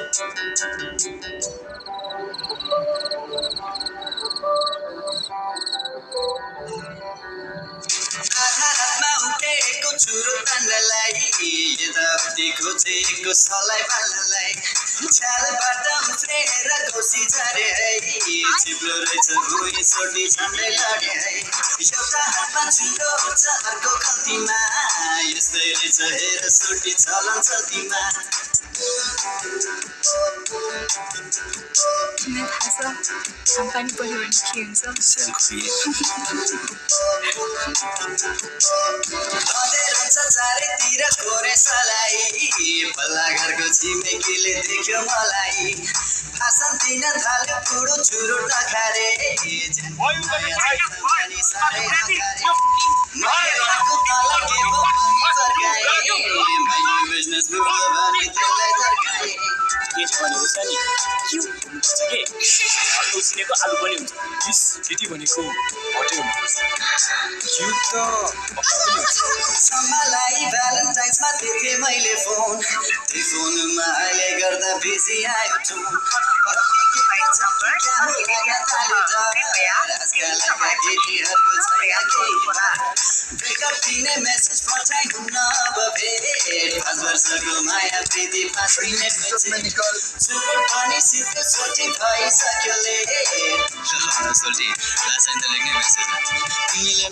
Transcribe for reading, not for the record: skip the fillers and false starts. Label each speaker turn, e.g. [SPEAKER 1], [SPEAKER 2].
[SPEAKER 1] आधा रातमा उठेको चुरो तान्नलाई यताउति खोजेको सलाई बाल्नलाई छालबाट उफ्रेर घोसी झरे है चिप्लो रहेछ भुइँ सोटी झन्डै लडे है एउटा हातमा चुरो छ अर्को खल्तीमा यस्तै रहेछ हेर सोटी चलन चल्तीमा
[SPEAKER 2] तिमीलाई थाहा छ हामपानी पऱ्यो भने के हुन्छ
[SPEAKER 1] अँधेर हुन्छ चारैतिर कोरे सलाई पल्ला घरको छिमेकीले देख्यो मलाई भाषण दिन थाल्यो बुढो चुरो टखारे साह्रै नखारे महिलाको तल के भो भनी फर्काए मैले बिजनेस बुढो भने त्यसलाई तर्काए
[SPEAKER 3] के छ भनेको छ नि क्यु हुनुपर्छ के अर्को उसिनेको आलु पनि हुन्छ प्लिज त्यति भनेको होटेल हुनुपर्छ क्यु त पनि हुन्छ
[SPEAKER 1] सम्मलाई भ्यालेन्टाइन्समा देखेँ मैले फोन त्यही फोनमा अहिले गर्दा बिजी आयो जुन ब्रेकअप दिने मेसेज पठाइ हुन अब भेट 5 वर्षको माया प्रीति 5 मिनेटको सुपर पनि सिद्ध सोची भइसक्यो ले सोल्टी लास्ट टाइम त लेख्ने मेसेज तिमीले